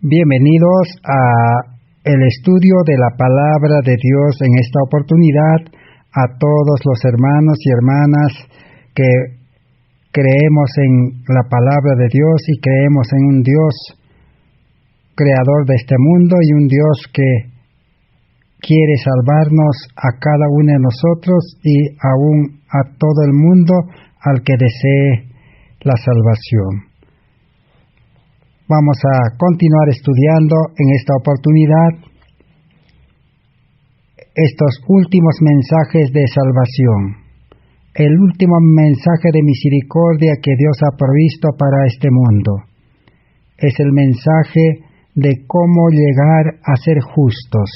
Bienvenidos a el estudio de la palabra de Dios en esta oportunidad. A todos los hermanos y hermanas que creemos en la palabra de Dios y creemos en un Dios creador de este mundo y un Dios que quiere salvarnos a cada uno de nosotros y aún a todo el mundo al que desee la salvación. Vamos a continuar estudiando en esta oportunidad estos últimos mensajes de salvación, el último mensaje de misericordia que Dios ha provisto para este mundo. Es el mensaje de cómo llegar a ser justos,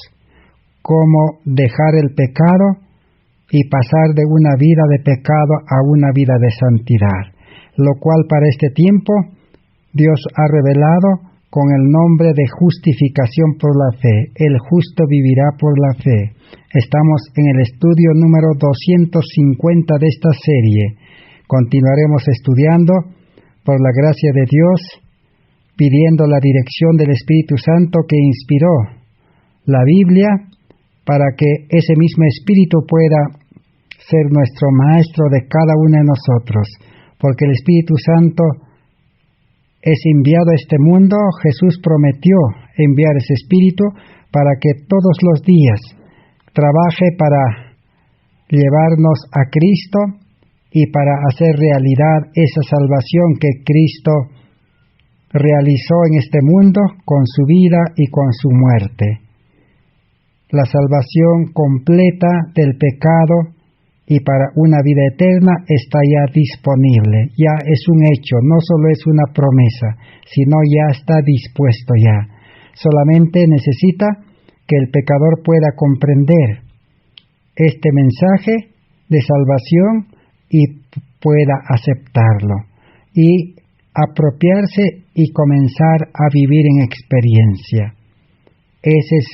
cómo dejar el pecado y pasar de una vida de pecado a una vida de santidad, lo cual para este tiempo Dios ha revelado con el nombre de justificación por la fe. El justo vivirá por la fe. Estamos en el estudio número 250 de esta serie. Continuaremos estudiando por la gracia de Dios, pidiendo la dirección del Espíritu Santo que inspiró la Biblia, para que ese mismo Espíritu pueda ser nuestro maestro de cada uno de nosotros, porque el Espíritu Santo es enviado a este mundo. Jesús prometió enviar ese Espíritu para que todos los días trabaje para llevarnos a Cristo y para hacer realidad esa salvación que Cristo realizó en este mundo con su vida y con su muerte. La salvación completa del pecado y para una vida eterna está ya disponible, ya es un hecho, no solo es una promesa, sino ya está dispuesto ya. Solamente necesita que el pecador pueda comprender este mensaje de salvación y pueda aceptarlo y apropiarse y comenzar a vivir en experiencia. Ese es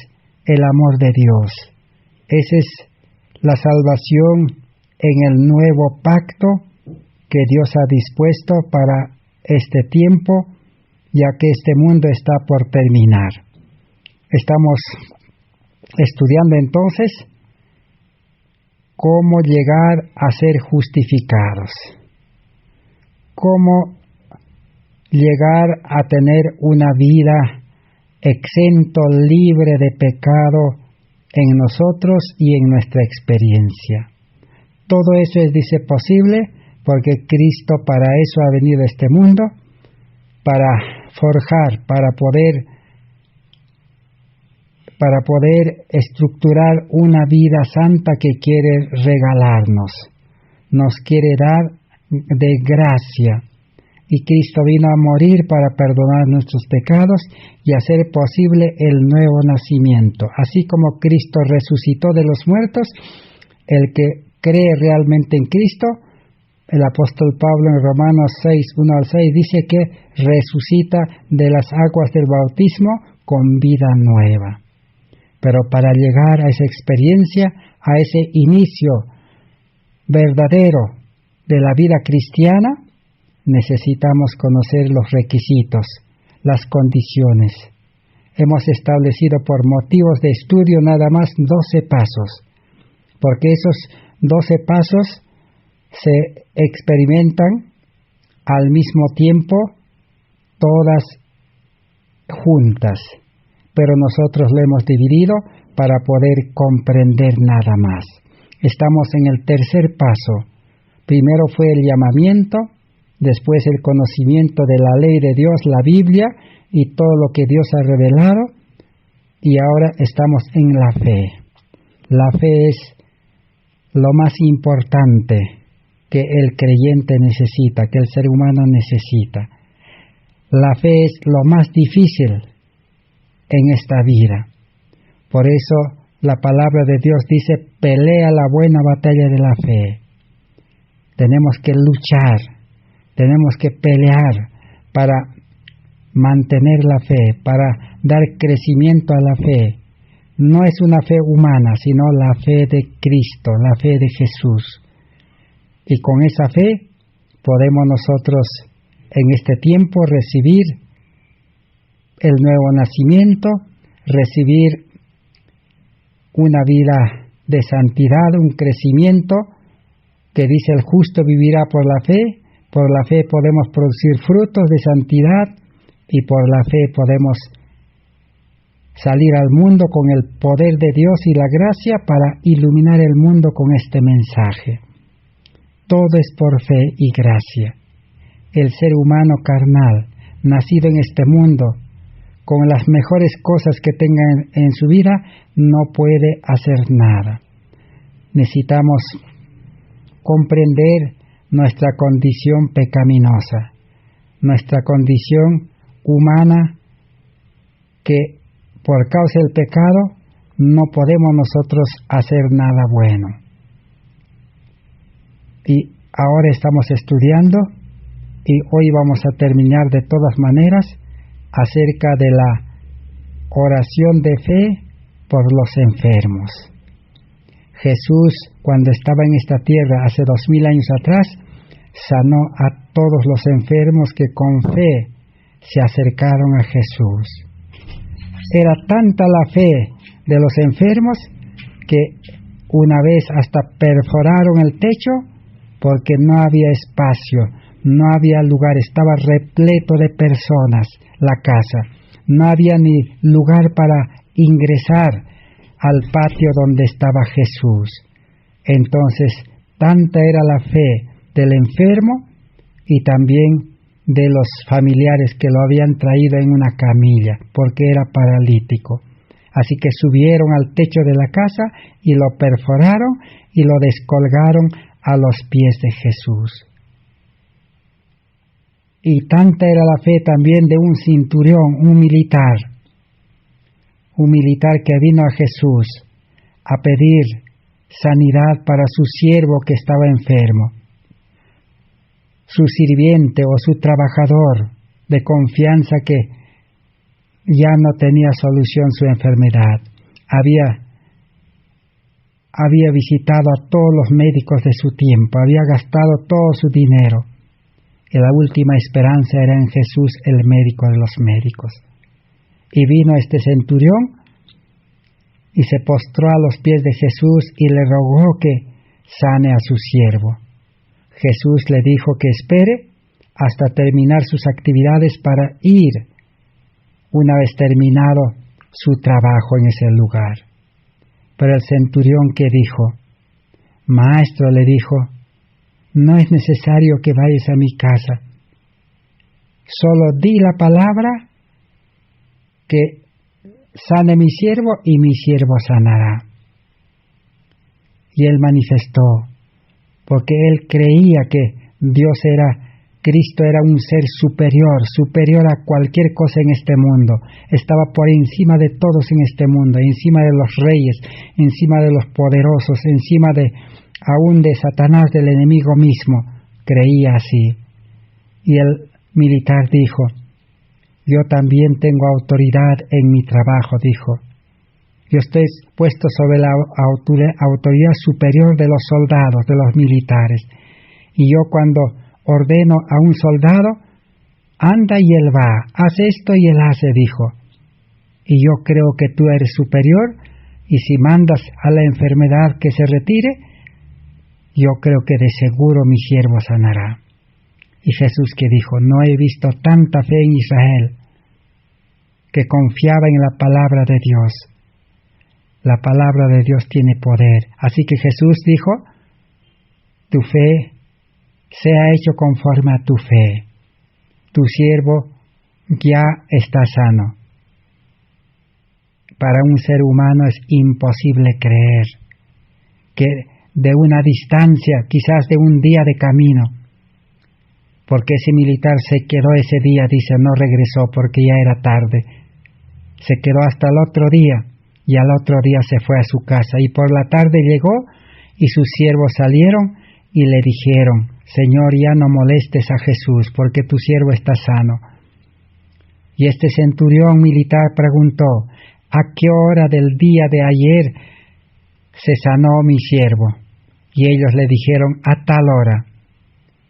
el amor de Dios, esa es la salvación en el nuevo pacto que Dios ha dispuesto para este tiempo, ya que este mundo está por terminar. Estamos estudiando entonces cómo llegar a ser justificados, cómo llegar a tener una vida exento, libre de pecado en nosotros y en nuestra experiencia. Todo eso es, dice, posible porque Cristo para eso ha venido a este mundo, para forjar, para poder estructurar una vida santa que quiere regalarnos, nos quiere dar de gracia. Y Cristo vino a morir para perdonar nuestros pecados y hacer posible el nuevo nacimiento. Así como Cristo resucitó de los muertos, el que cree realmente en Cristo, el apóstol Pablo en Romanos 6, 1 al 6, dice que resucita de las aguas del bautismo con vida nueva. Pero para llegar a esa experiencia, a ese inicio verdadero de la vida cristiana, necesitamos conocer los requisitos, las condiciones. Hemos establecido por motivos de estudio nada más 12 pasos, porque esos 12 pasos se experimentan al mismo tiempo, todas juntas, pero nosotros lo hemos dividido para poder comprender nada más. Estamos en el tercer paso. Primero fue el llamamiento, después el conocimiento de la ley de Dios, la Biblia, y todo lo que Dios ha revelado, y ahora estamos en la fe. La fe es lo más importante que el creyente necesita, que el ser humano necesita. La fe es lo más difícil en esta vida. Por eso la palabra de Dios dice, pelea la buena batalla de la fe. Tenemos que luchar, tenemos que pelear para mantener la fe, para dar crecimiento a la fe. No es una fe humana, sino la fe de Cristo, la fe de Jesús. Y con esa fe podemos nosotros en este tiempo recibir el nuevo nacimiento, recibir una vida de santidad, un crecimiento que dice el justo vivirá por la fe podemos producir frutos de santidad y por la fe podemos salir al mundo con el poder de Dios y la gracia para iluminar el mundo con este mensaje. Todo es por fe y gracia. El ser humano carnal, nacido en este mundo, con las mejores cosas que tenga en su vida, no puede hacer nada. Necesitamos comprender nuestra condición pecaminosa, nuestra condición humana, que por causa del pecado no podemos nosotros hacer nada bueno. Y ahora estamos estudiando, y hoy vamos a terminar de todas maneras, acerca de la oración de fe por los enfermos. Jesús, cuando estaba en esta tierra hace 2000 años atrás, sanó a todos los enfermos que con fe se acercaron a Jesús. Era tanta la fe de los enfermos que una vez hasta perforaron el techo porque no había espacio, no había lugar, estaba repleto de personas la casa, no había ni lugar para ingresar al patio donde estaba Jesús. Entonces, tanta era la fe del enfermo y también de los familiares que lo habían traído en una camilla, porque era paralítico. Así que subieron al techo de la casa y lo perforaron y lo descolgaron a los pies de Jesús. Y tanta era la fe también de un centurión, un militar que vino a Jesús a pedir sanidad para su siervo que estaba enfermo. Su sirviente o su trabajador de confianza que ya no tenía solución su enfermedad. Había visitado a todos los médicos de su tiempo, había gastado todo su dinero. Y la última esperanza era en Jesús, el médico de los médicos. Y vino este centurión y se postró a los pies de Jesús y le rogó que sane a su siervo. Jesús le dijo que espere hasta terminar sus actividades para ir, una vez terminado su trabajo en ese lugar. Pero el centurión, ¿qué dijo? Maestro, le dijo, no es necesario que vayas a mi casa. Solo di la palabra que sane mi siervo y mi siervo sanará. Y él manifestó, porque él creía que Cristo era un ser superior a cualquier cosa en este mundo. Estaba por encima de todos en este mundo, encima de los reyes, encima de los poderosos, encima aún de Satanás, del enemigo mismo. Creía así. Y el militar dijo, yo también tengo autoridad en mi trabajo, dijo. Yo estoy puesto sobre la autoridad superior de los soldados, de los militares. Y yo cuando ordeno a un soldado, anda y él va, haz esto y él hace, dijo. Y yo creo que tú eres superior, y si mandas a la enfermedad que se retire, yo creo que de seguro mi siervo sanará. Y Jesús que dijo, no he visto tanta fe en Israel, que confiaba en la palabra de Dios. La palabra de Dios tiene poder. Así que Jesús dijo, tu fe sea hecho conforme a tu fe. Tu siervo ya está sano. Para un ser humano es imposible creer que de una distancia, quizás de un día de camino, porque ese militar se quedó ese día, dice, no regresó porque ya era tarde. Se quedó hasta el otro día, y al otro día se fue a su casa, y por la tarde llegó, y sus siervos salieron, y le dijeron, Señor, ya no molestes a Jesús, porque tu siervo está sano. Y este centurión militar preguntó, ¿a qué hora del día de ayer se sanó mi siervo? Y ellos le dijeron, a tal hora.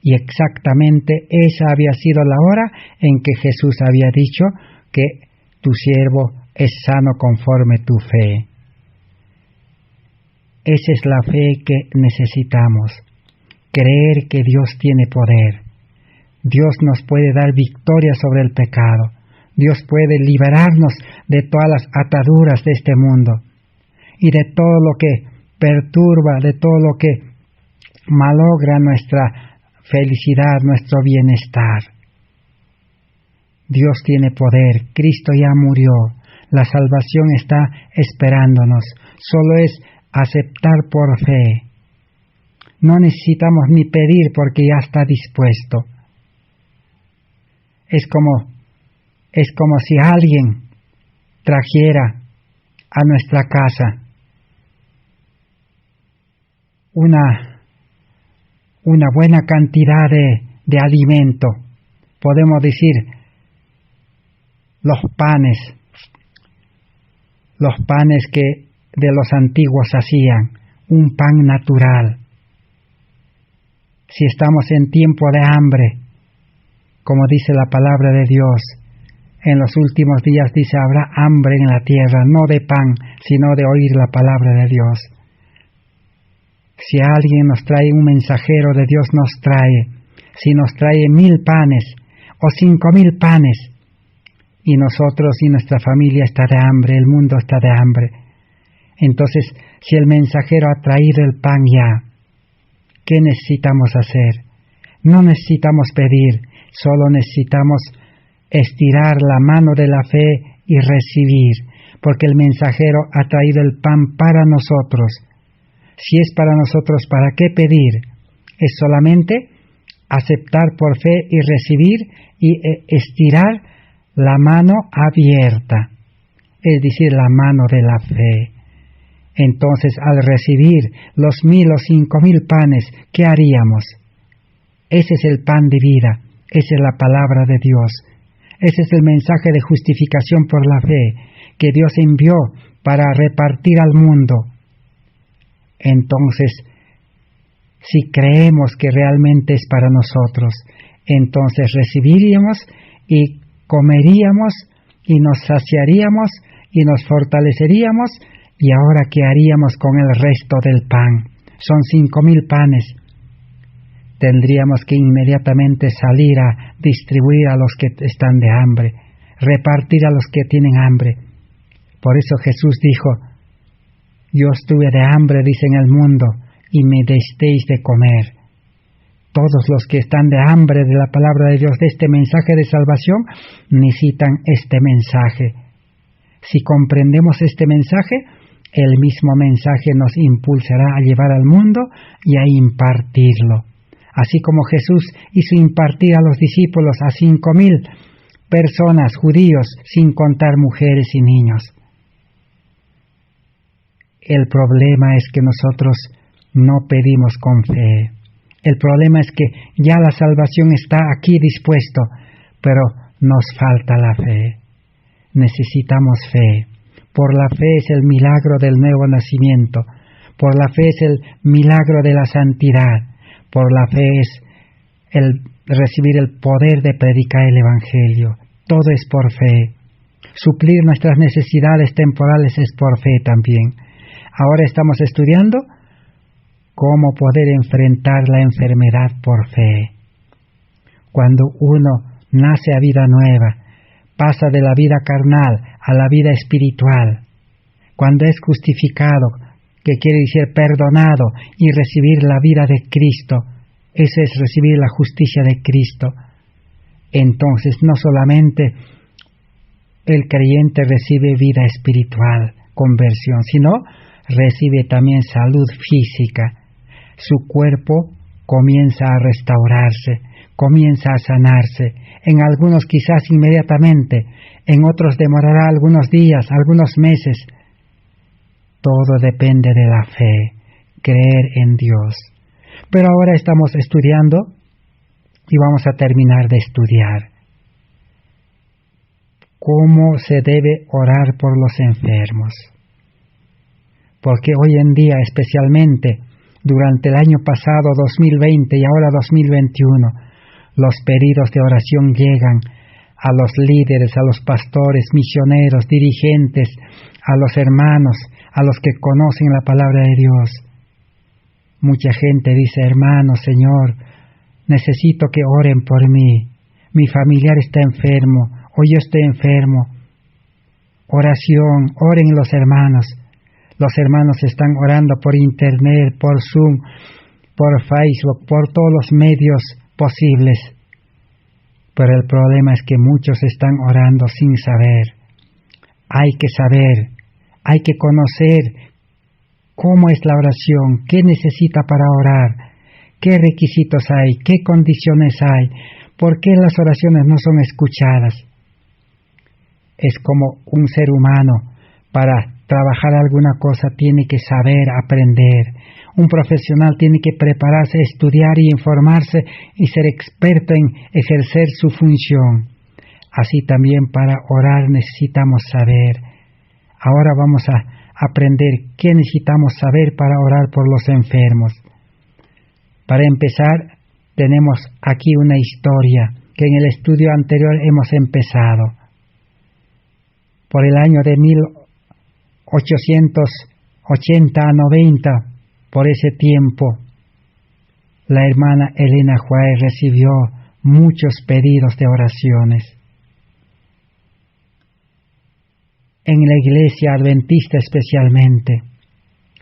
Y exactamente esa había sido la hora en que Jesús había dicho que tu siervo es sano conforme tu fe. Esa es la fe que necesitamos, creer que Dios tiene poder. Dios nos puede dar victoria sobre el pecado. Dios puede liberarnos de todas las ataduras de este mundo y de todo lo que perturba, de todo lo que malogra nuestra felicidad, nuestro bienestar. Dios tiene poder, Cristo ya murió, la salvación está esperándonos, solo es aceptar por fe. No necesitamos ni pedir porque ya está dispuesto. Es como si alguien trajera a nuestra casa una buena cantidad de alimento. Podemos decir, los panes que de los antiguos hacían, un pan natural. Si estamos en tiempo de hambre, como dice la palabra de Dios, en los últimos días dice, habrá hambre en la tierra, no de pan, sino de oír la palabra de Dios. Si alguien nos trae un mensajero de Dios, si nos trae 1000 panes o 5000 panes, y nosotros y nuestra familia está de hambre, el mundo está de hambre, entonces, si el mensajero ha traído el pan ya, ¿qué necesitamos hacer? No necesitamos pedir, solo necesitamos estirar la mano de la fe y recibir, porque el mensajero ha traído el pan para nosotros. Si es para nosotros, ¿para qué pedir? Es solamente aceptar por fe y recibir y estirar la mano abierta, es decir, la mano de la fe. Entonces, al recibir los 1000 o 5000 panes, ¿qué haríamos? Ese es el pan de vida, esa es la palabra de Dios. Ese es el mensaje de justificación por la fe que Dios envió para repartir al mundo. Entonces, si creemos que realmente es para nosotros, entonces recibiríamos y comeríamos y nos saciaríamos y nos fortaleceríamos. ¿Y ahora qué haríamos con el resto del pan? Son 5000 panes. Tendríamos que inmediatamente salir a distribuir a los que están de hambre, repartir a los que tienen hambre. Por eso Jesús dijo, yo estuve de hambre, dice, en el mundo, y me disteis de comer. Todos los que están de hambre de la palabra de Dios, de este mensaje de salvación, necesitan este mensaje. Si comprendemos este mensaje, el mismo mensaje nos impulsará a llevar al mundo y a impartirlo. Así como Jesús hizo impartir a los discípulos a 5000 personas, judíos, sin contar mujeres y niños. El problema es que nosotros no pedimos con fe. El problema es que ya la salvación está aquí dispuesto, pero nos falta la fe. Necesitamos fe. Por la fe es el milagro del nuevo nacimiento. Por la fe es el milagro de la santidad. Por la fe es el recibir el poder de predicar el Evangelio. Todo es por fe. Suplir nuestras necesidades temporales es por fe también. Ahora estamos estudiando cómo poder enfrentar la enfermedad por fe. Cuando uno nace a vida nueva, pasa de la vida carnal a la vida espiritual. Cuando es justificado, que quiere decir perdonado, y recibir la vida de Cristo, eso es recibir la justicia de Cristo. Entonces no solamente el creyente recibe vida espiritual, conversión, sino recibe también salud física. Su cuerpo comienza a restaurarse, comienza a sanarse. En algunos quizás inmediatamente, en otros demorará algunos días, algunos meses. Todo depende de la fe, creer en Dios. Pero ahora estamos estudiando y vamos a terminar de estudiar cómo se debe orar por los enfermos. Porque hoy en día, especialmente durante el año pasado 2020 y ahora 2021, los pedidos de oración llegan a los líderes, a los pastores, misioneros, dirigentes, a los hermanos, a los que conocen la palabra de Dios. Mucha gente dice: hermano, Señor, necesito que oren por mí. Mi familiar está enfermo, o yo estoy enfermo. Oración, oren los hermanos. Los hermanos están orando por internet, por Zoom, por Facebook, por todos los medios posibles. Pero el problema es que muchos están orando sin saber. Hay que saber, hay que conocer cómo es la oración, qué necesita para orar, qué requisitos hay, qué condiciones hay, por qué las oraciones no son escuchadas. Es como un ser humano, para trabajar alguna cosa tiene que saber, aprender. Un profesional tiene que prepararse, estudiar y informarse y ser experto en ejercer su función. Así también para orar necesitamos saber. Ahora vamos a aprender qué necesitamos saber para orar por los enfermos. Para empezar, tenemos aquí una historia que en el estudio anterior hemos empezado. Por el año de 1880 a 90, por ese tiempo, la hermana Elena White recibió muchos pedidos de oraciones. En la iglesia adventista especialmente,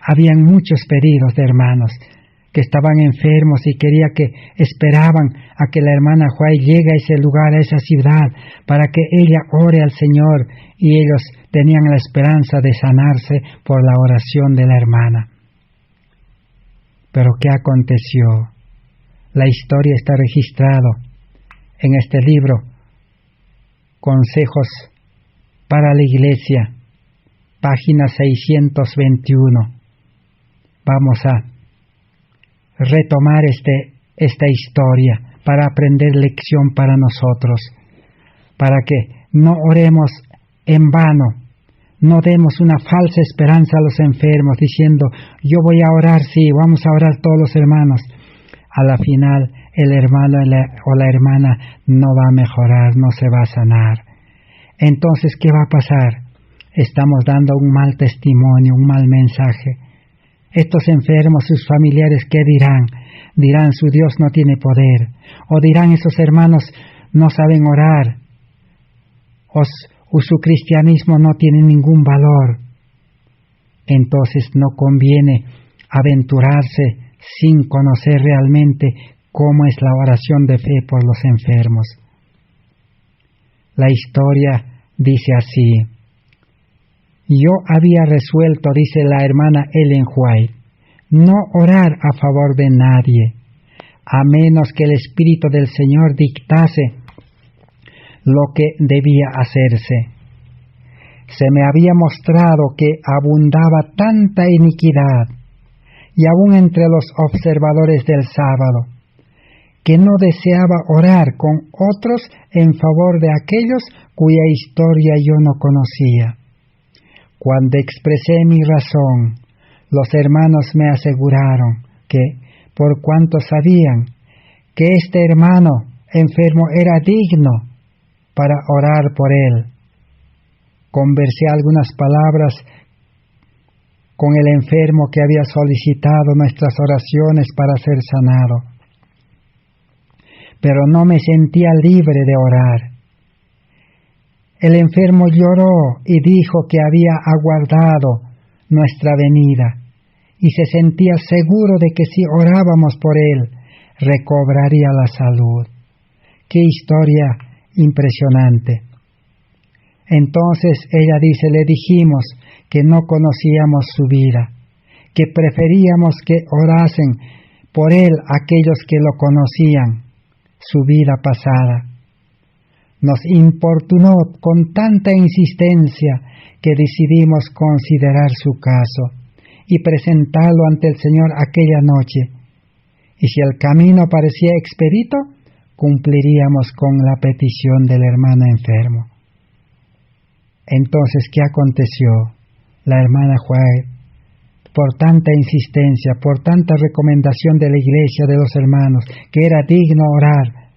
habían muchos pedidos de hermanos que estaban enfermos y esperaban a que la hermana White llegue a ese lugar, a esa ciudad, para que ella ore al Señor, y ellos tenían la esperanza de sanarse por la oración de la hermana. Pero ¿qué aconteció? La historia está registrada en este libro, Consejos para la Iglesia, página 621. Vamos a retomar esta historia para aprender lección para nosotros, para que no oremos en vano, no demos una falsa esperanza a los enfermos diciendo: yo voy a orar, sí, vamos a orar todos los hermanos. A la final el hermano o la hermana no va a mejorar, no se va a sanar. Entonces, ¿qué va a pasar? Estamos dando un mal testimonio, un mal mensaje. Estos enfermos, sus familiares, ¿qué dirán? Dirán: su Dios no tiene poder. O dirán: esos hermanos no saben orar. O su cristianismo no tiene ningún valor. Entonces no conviene aventurarse sin conocer realmente cómo es la oración de fe por los enfermos. La historia dice así: yo había resuelto, dice la hermana Ellen White, no orar a favor de nadie, a menos que el Espíritu del Señor dictase lo que debía hacerse. Se me había mostrado que abundaba tanta iniquidad, y aun entre los observadores del sábado, que no deseaba orar con otros en favor de aquellos cuya historia yo no conocía. Cuando expresé mi razón, los hermanos me aseguraron que, por cuanto sabían que este hermano enfermo era digno para orar por él, conversé algunas palabras con el enfermo que había solicitado nuestras oraciones para ser sanado. Pero no me sentía libre de orar. El enfermo lloró y dijo que había aguardado nuestra venida y se sentía seguro de que si orábamos por él, recobraría la salud. ¡Qué historia impresionante! Entonces ella dice: le dijimos que no conocíamos su vida, que preferíamos que orasen por él aquellos que lo conocían, su vida pasada. Nos importunó con tanta insistencia que decidimos considerar su caso y presentarlo ante el Señor aquella noche. Y si el camino parecía expedito, cumpliríamos con la petición del hermano enfermo. Entonces, ¿qué aconteció? La hermana White, por tanta insistencia, por tanta recomendación de la iglesia, de los hermanos, que era digno orar,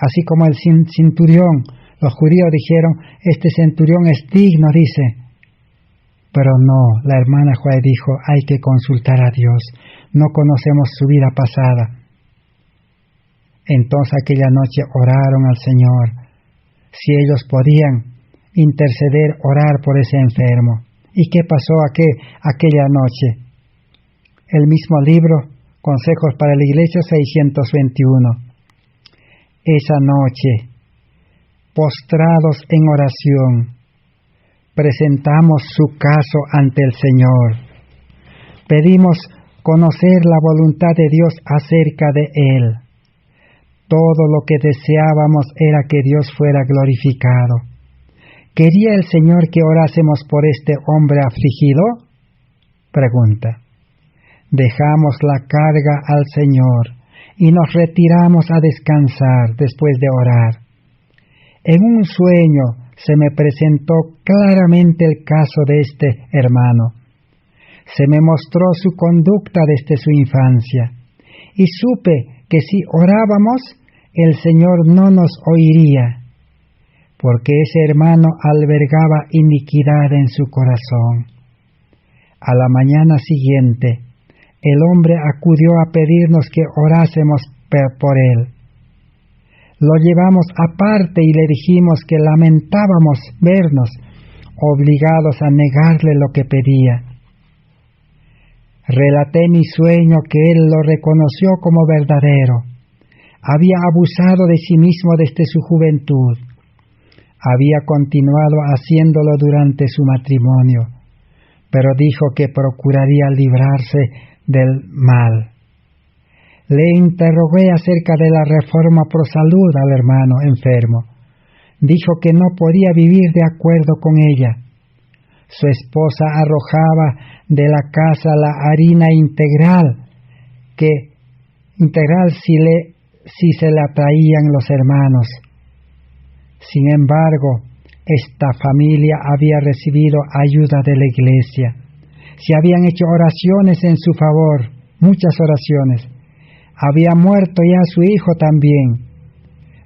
así como el centurión Los judíos dijeron, este centurión es digno, dice. Pero no, la hermana Juana dijo, hay que consultar a Dios. No conocemos su vida pasada. Entonces aquella noche oraron al Señor, si ellos podían interceder, orar por ese enfermo. ¿Y qué pasó aquella noche? El mismo libro, Consejos para la Iglesia 621. Esa noche, postrados en oración, presentamos su caso ante el Señor. Pedimos conocer la voluntad de Dios acerca de él. Todo lo que deseábamos era que Dios fuera glorificado. ¿Quería el Señor que orásemos por este hombre afligido? Pregunta. Dejamos la carga al Señor y nos retiramos a descansar después de orar. En un sueño se me presentó claramente el caso de este hermano. Se me mostró su conducta desde su infancia y supe que si orábamos, el Señor no nos oiría, porque ese hermano albergaba iniquidad en su corazón. A la mañana siguiente, el hombre acudió a pedirnos que orásemos por él. Lo llevamos aparte y le dijimos que lamentábamos vernos obligados a negarle lo que pedía. Relaté mi sueño que él lo reconoció como verdadero. Había abusado de sí mismo desde su juventud. Había continuado haciéndolo durante su matrimonio, pero dijo que procuraría librarse del mal. Le interrogué acerca de la reforma pro salud al hermano enfermo. Dijo que no podía vivir de acuerdo con ella. Su esposa arrojaba de la casa la harina integral si se la traían los hermanos. Sin embargo, esta familia había recibido ayuda de la iglesia. Se habían hecho oraciones en su favor, muchas oraciones. Había muerto ya su hijo también.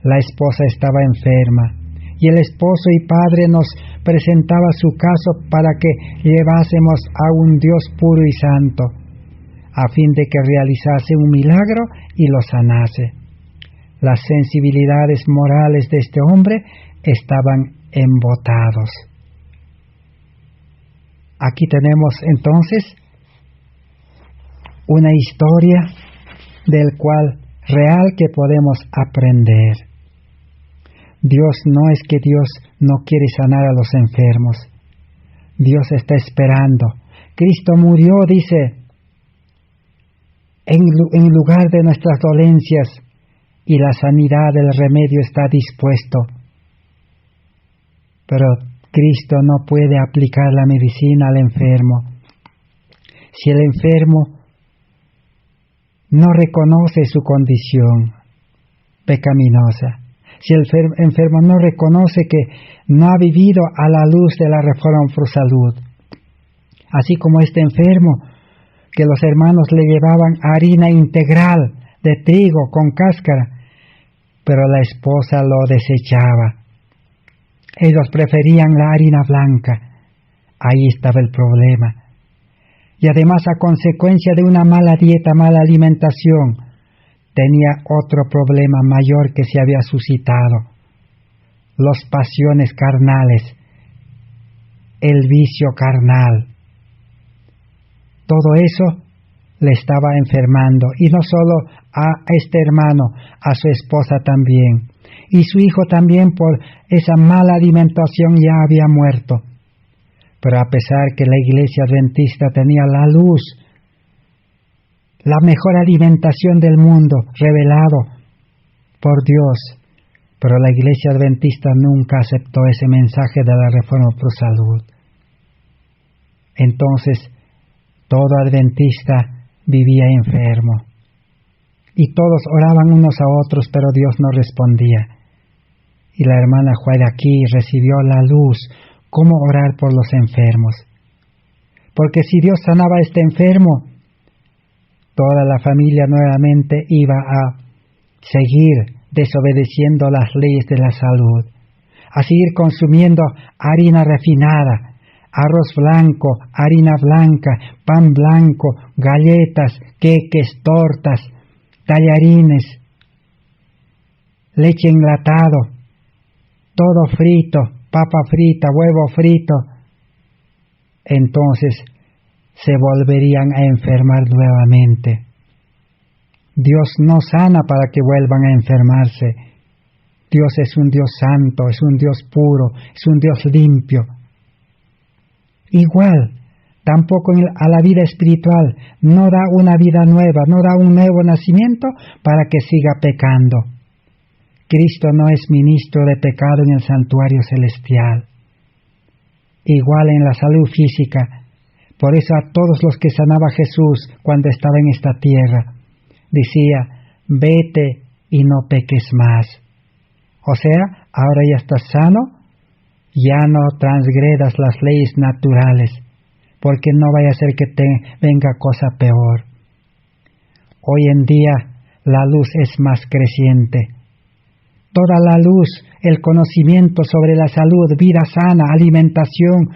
La esposa estaba enferma, y el esposo y padre nos presentaba su caso para que llevásemos a un Dios puro y santo, a fin de que realizase un milagro y lo sanase. Las sensibilidades morales de este hombre estaban embotados. Aquí tenemos entonces una historia del cual real que podemos aprender. Dios no es que Dios no quiere sanar a los enfermos. Dios está esperando. Cristo murió, dice, en lugar de nuestras dolencias, y la sanidad del remedio está dispuesto. Pero Cristo no puede aplicar la medicina al enfermo. Si el enfermo no reconoce su condición pecaminosa, si el enfermo no reconoce que no ha vivido a la luz de la reforma pro salud, así como este enfermo, que los hermanos le llevaban harina integral de trigo con cáscara, pero la esposa lo desechaba. Ellos preferían la harina blanca. Ahí estaba el problema. Y además, a consecuencia de una mala dieta, mala alimentación, tenía otro problema mayor que se había suscitado: las pasiones carnales, el vicio carnal. Todo eso le estaba enfermando, y no solo a este hermano, a su esposa también, y su hijo también por esa mala alimentación ya había muerto. Pero a pesar que la iglesia adventista tenía la luz, la mejor alimentación del mundo, revelado por Dios, pero la iglesia adventista nunca aceptó ese mensaje de la reforma pro salud. Entonces, todo adventista vivía enfermo, y todos oraban unos a otros, pero Dios no respondía. Y la hermana Juana aquí recibió la luz, cómo orar por los enfermos. Porque si Dios sanaba a este enfermo, toda la familia nuevamente iba a seguir desobedeciendo las leyes de la salud. a seguir consumiendo harina refinada, arroz blanco, harina blanca, pan blanco, galletas, queques, tortas, tallarines, leche enlatado, todo frito, papa frita, huevo frito, entonces se volverían a enfermar nuevamente. Dios no sana para que vuelvan a enfermarse. Dios es un Dios santo, es un Dios puro, es un Dios limpio. Igual, tampoco a la vida espiritual no da una vida nueva, no da un nuevo nacimiento para que siga pecando. Cristo no es ministro de pecado en el santuario celestial. Igual en la salud física. Por eso a todos los que sanaba Jesús cuando estaba en esta tierra, decía, vete y no peques más. O sea, ahora ya estás sano, ya no transgredas las leyes naturales, porque no vaya a ser que te venga cosa peor. Hoy en día la luz es más creciente. Toda la luz, el conocimiento sobre la salud, vida sana, alimentación,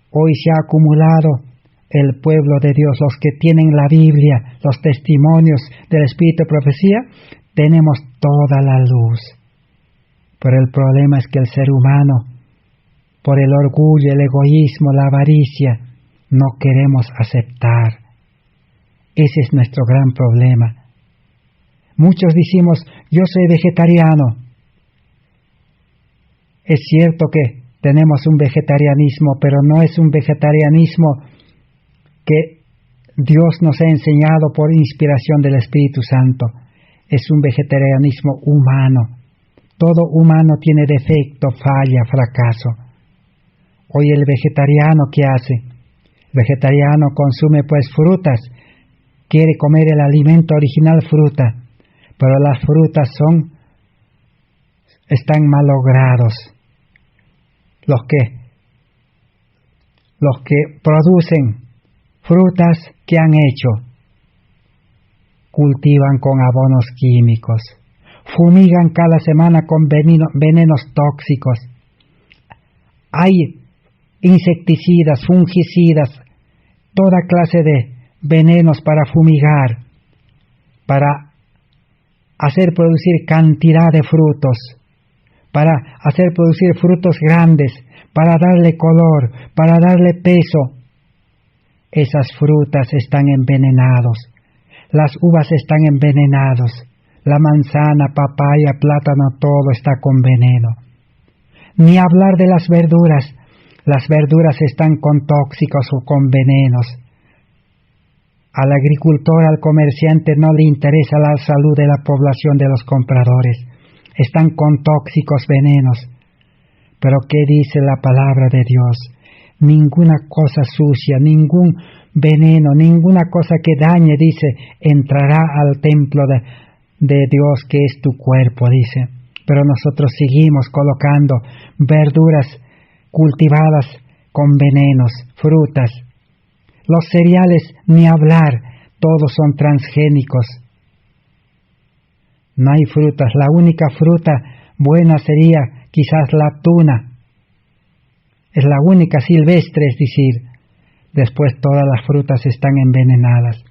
hoy se ha acumulado el pueblo de Dios, los que tienen la Biblia, los testimonios del Espíritu de Profecía, tenemos toda la luz. Pero el problema es que el ser humano, por el orgullo, el egoísmo, la avaricia, no queremos aceptar. Ese es nuestro gran problema. Muchos decimos, yo soy vegetariano. Es cierto que tenemos un vegetarianismo, pero no es un vegetarianismo que Dios nos ha enseñado por inspiración del Espíritu Santo. Es un vegetarianismo humano. Todo humano tiene defecto, falla, fracaso. Hoy el vegetariano, ¿qué hace? El vegetariano consume pues frutas, quiere comer el alimento original fruta, pero las frutas están malogrados. Los que producen frutas, ¿qué han hecho? Cultivan con abonos químicos, fumigan cada semana con venenos tóxicos. Hay insecticidas, fungicidas, toda clase de venenos para fumigar, para hacer producir cantidad de frutos, para hacer producir frutos grandes, para darle color, para darle peso. Esas frutas están envenenadas, las uvas están envenenadas, la manzana, papaya, plátano, todo está con veneno. Ni hablar de las verduras están con tóxicos o con venenos. Al agricultor, al comerciante no le interesa la salud de la población de los compradores. Están con tóxicos, venenos. Pero ¿qué dice la palabra de Dios? Ninguna cosa sucia, ningún veneno, ninguna cosa que dañe, dice, entrará al templo de Dios que es tu cuerpo, dice. Pero nosotros seguimos colocando verduras cultivadas con venenos, frutas. Los cereales, ni hablar, todos son transgénicos. No hay frutas, la única fruta buena sería quizás la tuna. Es la única silvestre, es decir, después todas las frutas están envenenadas.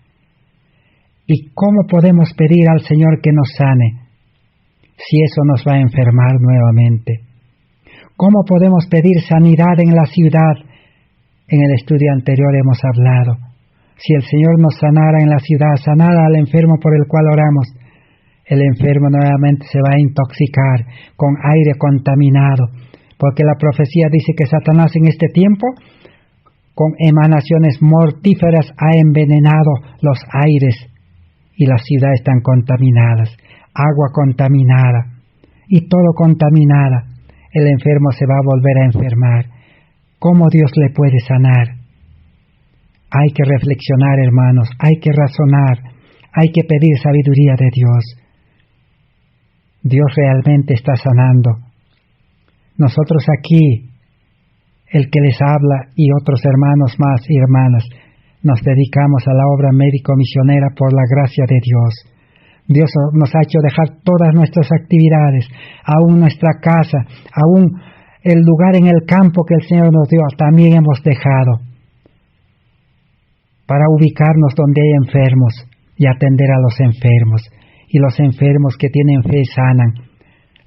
¿Y cómo podemos pedir al Señor que nos sane si eso nos va a enfermar nuevamente? ¿Cómo podemos pedir sanidad en la ciudad? En el estudio anterior hemos hablado. Si el Señor nos sanara en la ciudad, sanara al enfermo por el cual oramos, el enfermo nuevamente se va a intoxicar con aire contaminado, porque la profecía dice que Satanás en este tiempo, con emanaciones mortíferas, ha envenenado los aires y las ciudades están contaminadas, agua contaminada y todo contaminada. El enfermo se va a volver a enfermar. ¿Cómo Dios le puede sanar? Hay que reflexionar, hermanos, hay que razonar, hay que pedir sabiduría de Dios. Dios realmente está sanando. Nosotros aquí, el que les habla y otros hermanos más y hermanas, nos dedicamos a la obra médico-misionera por la gracia de Dios. Dios nos ha hecho dejar todas nuestras actividades, aún nuestra casa, aún el lugar en el campo que el Señor nos dio, también hemos dejado para ubicarnos donde hay enfermos y atender a los enfermos. Y los enfermos que tienen fe sanan.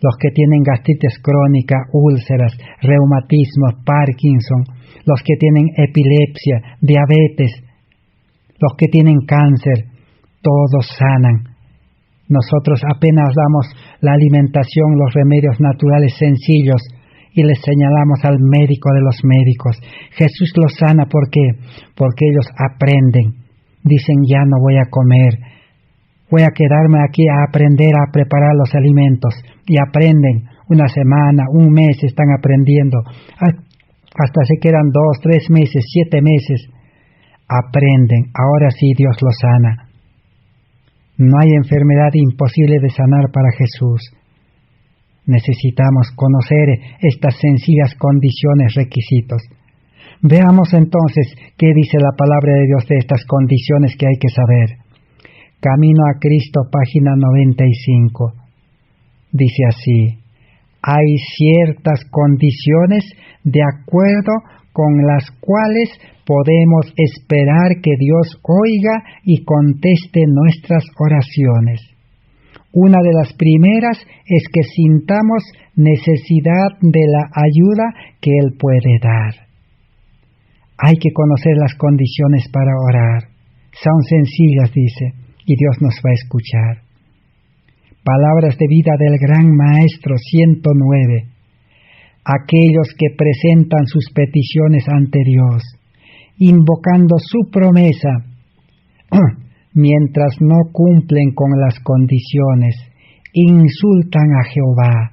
Los que tienen gastritis crónica, úlceras, reumatismo, Parkinson, los que tienen epilepsia, diabetes, los que tienen cáncer, todos sanan. Nosotros apenas damos la alimentación, los remedios naturales sencillos y les señalamos al médico de los médicos. Jesús los sana, ¿por qué? Porque ellos aprenden. Dicen, ya no voy a comer, voy a quedarme aquí a aprender a preparar los alimentos. Y aprenden, una semana, un mes están aprendiendo, hasta se quedan 2, 3 meses, 7 meses. Aprenden, ahora sí Dios los sana. No hay enfermedad imposible de sanar para Jesús. Necesitamos conocer estas sencillas condiciones, requisitos. Veamos entonces qué dice la palabra de Dios de estas condiciones que hay que saber. Camino a Cristo, página 95. Dice así: hay ciertas condiciones de acuerdo con las cuales podemos esperar que Dios oiga y conteste nuestras oraciones. Una de las primeras es que sintamos necesidad de la ayuda que Él puede dar. Hay que conocer las condiciones para orar. Son sencillas, dice, y Dios nos va a escuchar. Palabras de vida del Gran Maestro 109. Aquellos que presentan sus peticiones ante Dios, invocando su promesa, mientras no cumplen con las condiciones, insultan a Jehová,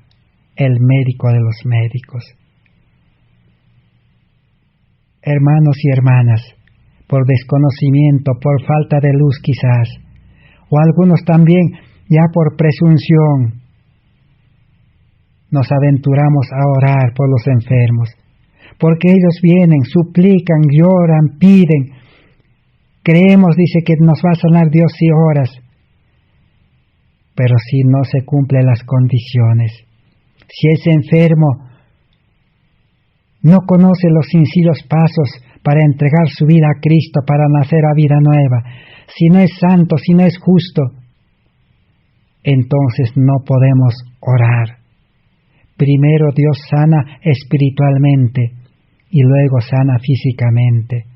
el médico de los médicos. Hermanos y hermanas, por desconocimiento, por falta de luz quizás, o algunos también ya por presunción, nos aventuramos a orar por los enfermos, porque ellos vienen, suplican, lloran, piden. Creemos, dice, que nos va a sanar Dios si oras, pero si no se cumplen las condiciones, si ese enfermo no conoce los sencillos pasos para entregar su vida a Cristo, para nacer a vida nueva, si no es santo, si no es justo, entonces no podemos orar. Primero Dios sana espiritualmente y luego sana físicamente.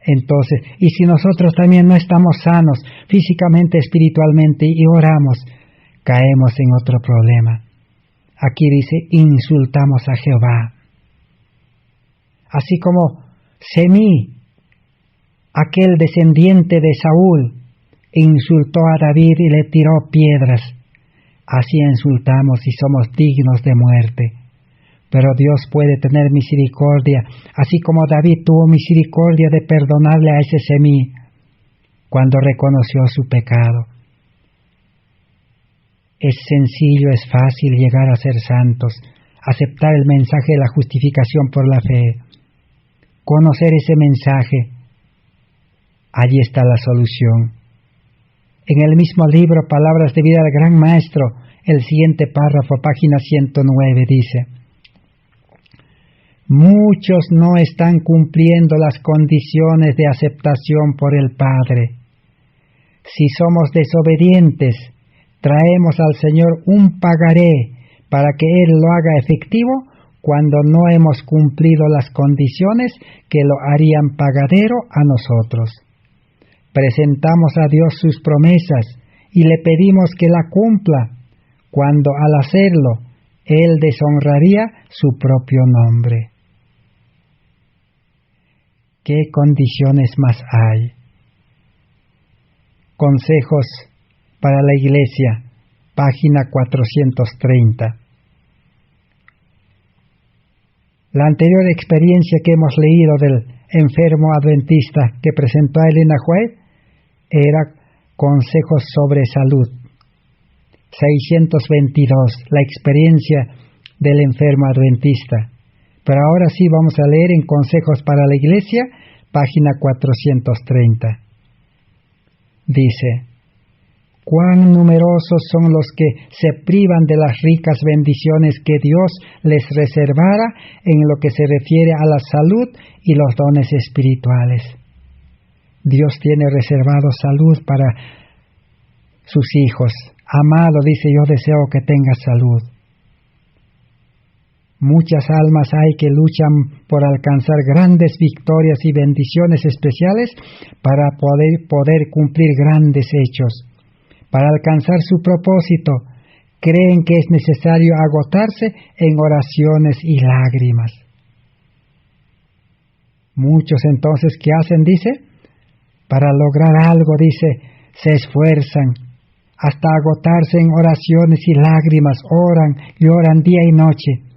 Entonces, y si nosotros también no estamos sanos físicamente, espiritualmente y oramos, caemos en otro problema. Aquí dice, insultamos a Jehová. Así como Semí, aquel descendiente de Saúl, insultó a David y le tiró piedras. Así insultamos y somos dignos de muerte. Pero Dios puede tener misericordia, así como David tuvo misericordia de perdonarle a ese Semí cuando reconoció su pecado. Es sencillo, es fácil llegar a ser santos, aceptar el mensaje de la justificación por la fe, conocer ese mensaje. Allí está la solución. En el mismo libro, Palabras de Vida del Gran Maestro, el siguiente párrafo, página 109, dice: muchos no están cumpliendo las condiciones de aceptación por el Padre. Si somos desobedientes, traemos al Señor un pagaré para que Él lo haga efectivo cuando no hemos cumplido las condiciones que lo harían pagadero a nosotros. Presentamos a Dios sus promesas y le pedimos que la cumpla, cuando al hacerlo, Él deshonraría su propio nombre. ¿Qué condiciones más hay? Consejos para la Iglesia, página 430. La anterior experiencia que hemos leído del enfermo adventista que presentó a Elena White era Consejos sobre Salud. 622, la experiencia del enfermo adventista. Pero ahora sí vamos a leer en Consejos para la Iglesia, página 430. Dice: cuán numerosos son los que se privan de las ricas bendiciones que Dios les reservara en lo que se refiere a la salud y los dones espirituales. Dios tiene reservado salud para sus hijos. Amado, dice, yo deseo que tengas salud. Muchas almas hay que luchan por alcanzar grandes victorias y bendiciones especiales para poder cumplir grandes hechos. Para alcanzar su propósito, creen que es necesario agotarse en oraciones y lágrimas. Muchos entonces, ¿qué hacen? Dice, para lograr algo, dice, se esfuerzan hasta agotarse en oraciones y lágrimas, oran y oran día y noche.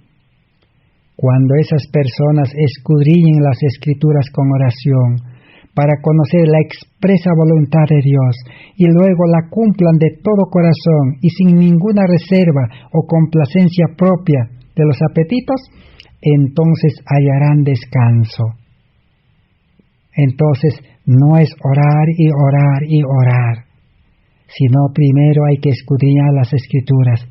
Cuando esas personas escudriñen las Escrituras con oración, para conocer la expresa voluntad de Dios, y luego la cumplan de todo corazón y sin ninguna reserva o complacencia propia de los apetitos, entonces hallarán descanso. Entonces no es orar y orar y orar, sino primero hay que escudriñar las Escrituras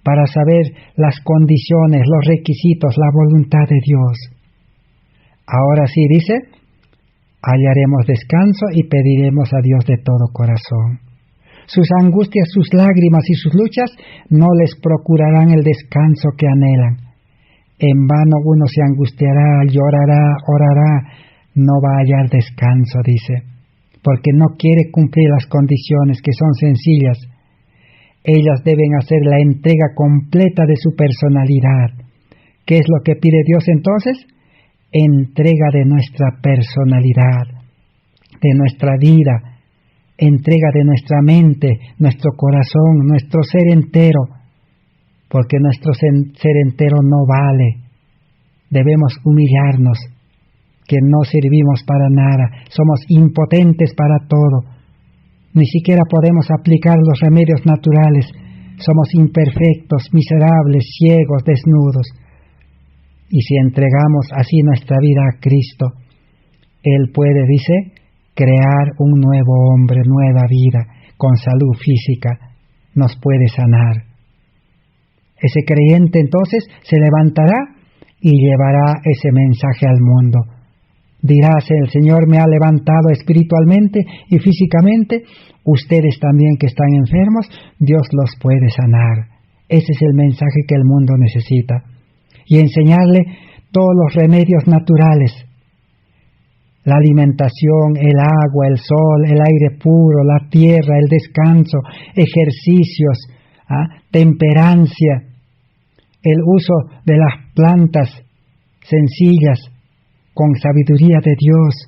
para saber las condiciones, los requisitos, la voluntad de Dios. Ahora sí dice, hallaremos descanso y pediremos a Dios de todo corazón. Sus angustias, sus lágrimas y sus luchas no les procurarán el descanso que anhelan. En vano uno se angustiará, llorará, orará, no va a hallar descanso, dice, porque no quiere cumplir las condiciones que son sencillas. Ellas deben hacer la entrega completa de su personalidad. ¿Qué es lo que pide Dios entonces? Entrega de nuestra personalidad, de nuestra vida, entrega de nuestra mente, nuestro corazón, nuestro ser entero, porque nuestro ser entero no vale. Debemos humillarnos, que no servimos para nada, somos impotentes para todo, ni siquiera podemos aplicar los remedios naturales, somos imperfectos, miserables, ciegos, desnudos. Y si entregamos así nuestra vida a Cristo, Él puede, dice, crear un nuevo hombre, nueva vida, con salud física, nos puede sanar. Ese creyente entonces se levantará y llevará ese mensaje al mundo. Dirá, el Señor me ha levantado espiritualmente y físicamente, ustedes también que están enfermos, Dios los puede sanar. Ese es el mensaje que el mundo necesita. Y enseñarle todos los remedios naturales, la alimentación, el agua, el sol, el aire puro, la tierra, el descanso, ejercicios, temperancia, el uso de las plantas sencillas, con sabiduría de Dios,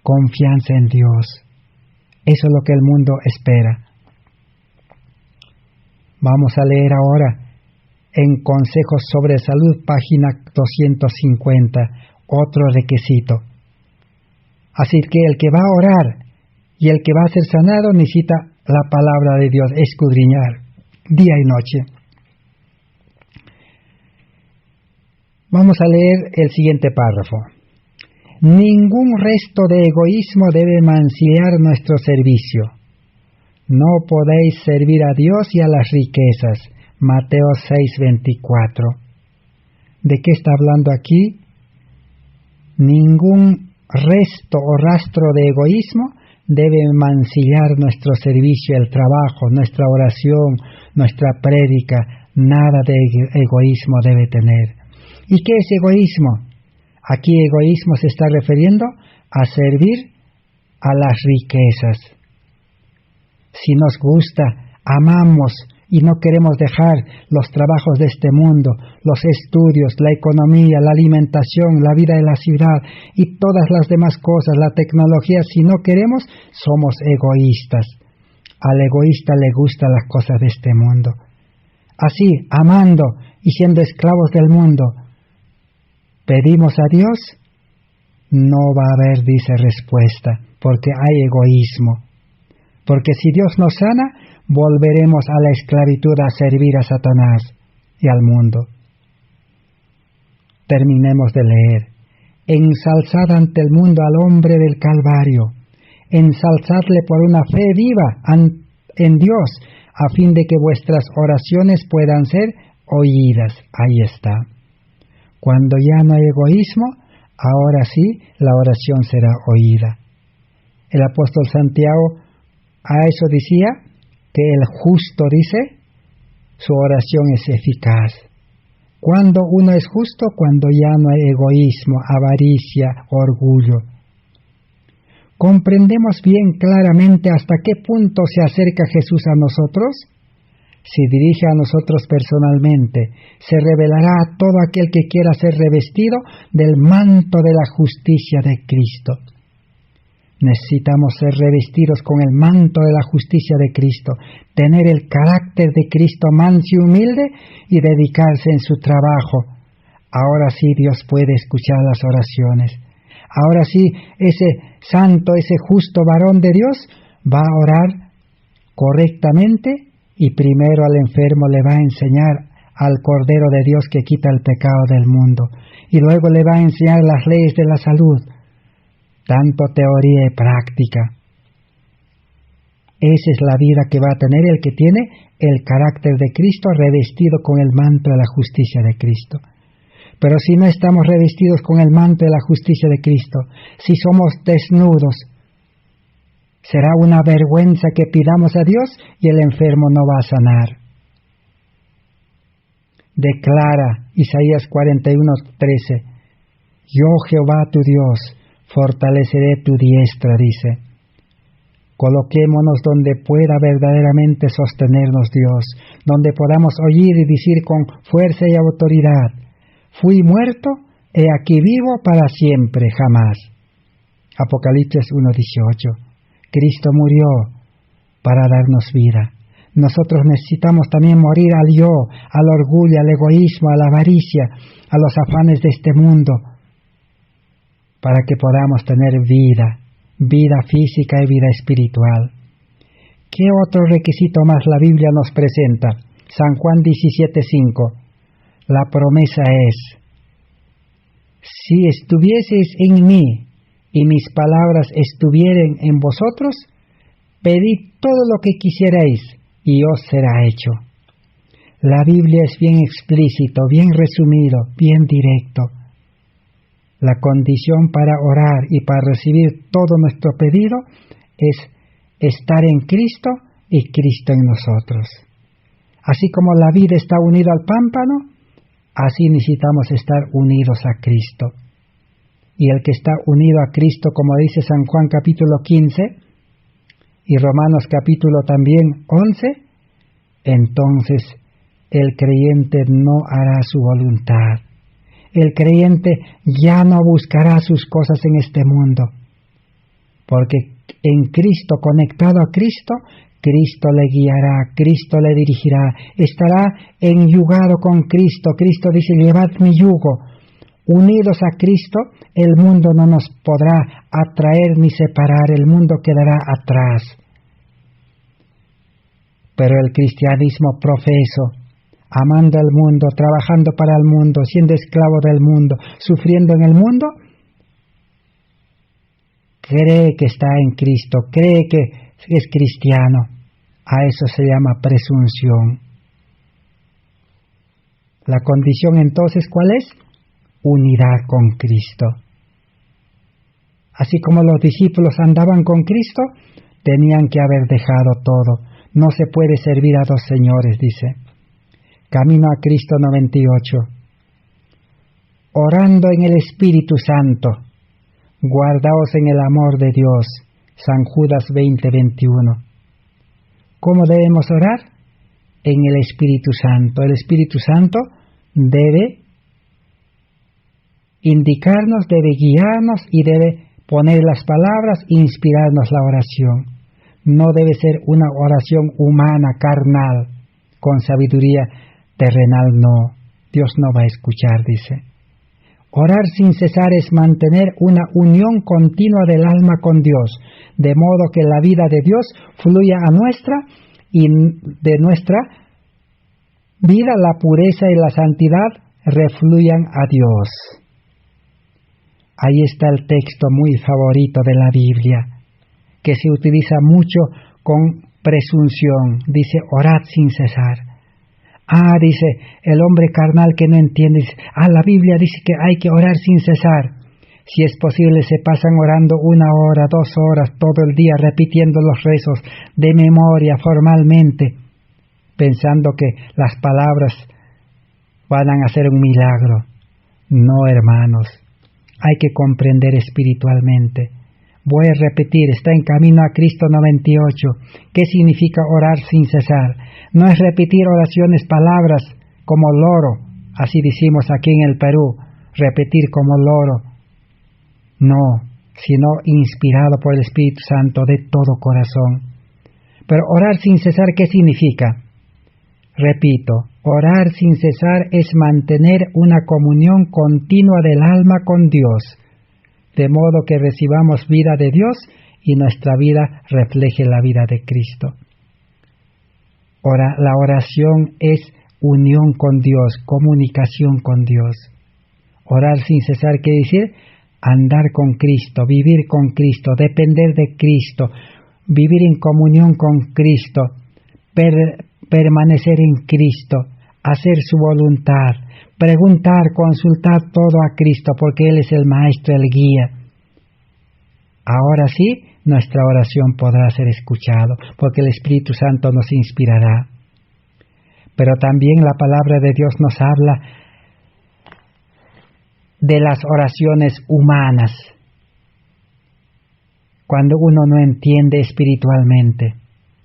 confianza en Dios. Eso es lo que el mundo espera. Vamos a leer ahora en Consejos sobre Salud, página 250, otro requisito. Así que el que va a orar y el que va a ser sanado necesita la palabra de Dios, escudriñar día y noche. Vamos a leer el siguiente párrafo. Ningún resto de egoísmo debe mancillar nuestro servicio. No podéis servir a Dios y a las riquezas. Mateo 6:24. ¿De qué está hablando aquí? Ningún resto o rastro de egoísmo debe mancillar nuestro servicio, el trabajo, nuestra oración, nuestra prédica. Nada de egoísmo debe tener. ¿Y qué es egoísmo? Aquí egoísmo se está refiriendo a servir a las riquezas. Si nos gusta, amamos y no queremos dejar los trabajos de este mundo, los estudios, la economía, la alimentación, la vida de la ciudad y todas las demás cosas, la tecnología, si no queremos, somos egoístas. Al egoísta le gustan las cosas de este mundo. Así, amando y siendo esclavos del mundo, pedimos a Dios, no va a haber, dice, respuesta, porque hay egoísmo. Porque si Dios nos sana, volveremos a la esclavitud a servir a Satanás y al mundo. Terminemos de leer. Ensalzad ante el mundo al hombre del Calvario. Ensalzadle por una fe viva en Dios, a fin de que vuestras oraciones puedan ser oídas. Ahí está. Cuando ya no hay egoísmo, ahora sí la oración será oída. El apóstol Santiago a eso decía que el justo, dice, su oración es eficaz. Cuando uno es justo, cuando ya no hay egoísmo, avaricia, orgullo. ¿Comprendemos bien claramente hasta qué punto se acerca Jesús a nosotros? Se dirige a nosotros personalmente, se revelará a todo aquel que quiera ser revestido del manto de la justicia de Cristo. Necesitamos ser revestidos con el manto de la justicia de Cristo, tener el carácter de Cristo manso y humilde y dedicarse en su trabajo. Ahora sí Dios puede escuchar las oraciones. Ahora sí ese santo, ese justo varón de Dios va a orar correctamente y primero al enfermo le va a enseñar al Cordero de Dios que quita el pecado del mundo y luego le va a enseñar las leyes de la salud. Tanto teoría y práctica. Esa es la vida que va a tener el que tiene el carácter de Cristo revestido con el manto de la justicia de Cristo. Pero si no estamos revestidos con el manto de la justicia de Cristo, si somos desnudos, será una vergüenza que pidamos a Dios y el enfermo no va a sanar. Declara Isaías 41:13, yo Jehová tu Dios, fortaleceré tu diestra, dice. Coloquémonos donde pueda verdaderamente sostenernos Dios, donde podamos oír y decir con fuerza y autoridad, fui muerto, he aquí vivo para siempre, jamás. Apocalipsis 1:18. Cristo murió para darnos vida. Nosotros necesitamos también morir al yo, al orgullo, al egoísmo, a la avaricia, a los afanes de este mundo, para que podamos tener vida física y vida espiritual. ¿Qué otro requisito más la Biblia nos presenta? San Juan 17:5. La promesa es, si estuvieseis en mí y mis palabras estuvieren en vosotros, pedid todo lo que quisierais y os será hecho. La Biblia es bien explícito, bien resumido, bien directo. La condición para orar y para recibir todo nuestro pedido es estar en Cristo y Cristo en nosotros. Así como la vid está unida al pámpano, así necesitamos estar unidos a Cristo. Y el que está unido a Cristo, como dice San Juan capítulo 15 y Romanos capítulo también 11, entonces el creyente no hará su voluntad. El creyente ya no buscará sus cosas en este mundo, porque en Cristo, conectado a Cristo, Cristo le guiará, Cristo le dirigirá, estará enyugado con Cristo. Cristo dice, llevad mi yugo. Unidos a Cristo, el mundo no nos podrá atraer ni separar, el mundo quedará atrás. Pero el cristianismo profeso, amando al mundo, trabajando para el mundo, siendo esclavo del mundo, sufriendo en el mundo, cree que está en Cristo, cree que es cristiano. A eso se llama presunción. La condición entonces, ¿cuál es? Unidad con Cristo. Así como los discípulos andaban con Cristo, tenían que haber dejado todo. No se puede servir a dos señores, dice. Camino a Cristo 98. Orando en el Espíritu Santo, guardaos en el amor de Dios. San Judas 20:21. ¿Cómo debemos orar? En el Espíritu Santo. El Espíritu Santo debe indicarnos, debe guiarnos y debe poner las palabras e inspirarnos la oración. No debe ser una oración humana, carnal, con sabiduría terrenal, no. Dios no va a escuchar, dice. Orar sin cesar es mantener una unión continua del alma con Dios, de modo que la vida de Dios fluya a nuestra y de nuestra vida la pureza y la santidad refluyan a Dios. Ahí está el texto muy favorito de la Biblia, que se utiliza mucho con presunción. Dice, orad sin cesar. Dice, el hombre carnal que no entiende, dice, la Biblia dice que hay que orar sin cesar. Si es posible, se pasan orando 1 hora, 2 horas, todo el día, repitiendo los rezos de memoria, formalmente, pensando que las palabras van a hacer un milagro. No, hermanos, hay que comprender espiritualmente. Voy a repetir, está en Camino a Cristo 98. ¿Qué significa orar sin cesar? No es repetir oraciones, palabras como loro, así decimos aquí en el Perú, repetir como loro. No, sino inspirado por el Espíritu Santo de todo corazón. Pero orar sin cesar, ¿qué significa? Repito, orar sin cesar es mantener una comunión continua del alma con Dios, de modo que recibamos vida de Dios y nuestra vida refleje la vida de Cristo. La oración es unión con Dios, comunicación con Dios. Orar sin cesar quiere decir andar con Cristo, vivir con Cristo, depender de Cristo, vivir en comunión con Cristo, permanecer en Cristo, hacer su voluntad, preguntar, consultar todo a Cristo, porque Él es el Maestro, el guía. Ahora sí, nuestra oración podrá ser escuchada, porque el Espíritu Santo nos inspirará. Pero también la palabra de Dios nos habla de las oraciones humanas, cuando uno no entiende espiritualmente.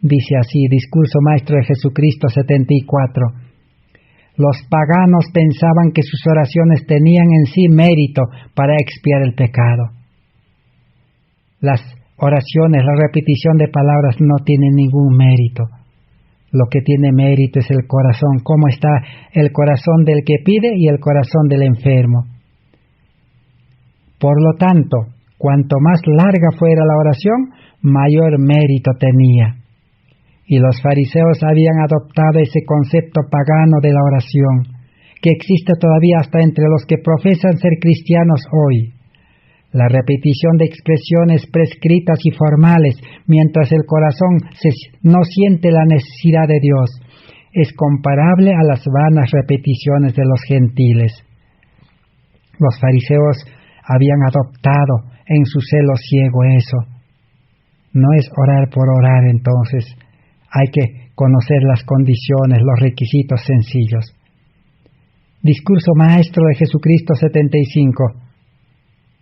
Dice así, Discurso Maestro de Jesucristo 74. Los paganos pensaban que sus oraciones tenían en sí mérito para expiar el pecado. Las oraciones, la repetición de palabras no tienen ningún mérito. Lo que tiene mérito es el corazón, cómo está el corazón del que pide y el corazón del enfermo. Por lo tanto, cuanto más larga fuera la oración, mayor mérito tenía. Y los fariseos habían adoptado ese concepto pagano de la oración, que existe todavía hasta entre los que profesan ser cristianos hoy. La repetición de expresiones prescritas y formales, mientras el corazón no siente la necesidad de Dios, es comparable a las vanas repeticiones de los gentiles. Los fariseos habían adoptado en su celo ciego eso. No es orar por orar, entonces. Hay que conocer las condiciones, los requisitos sencillos. Discurso Maestro de Jesucristo 75.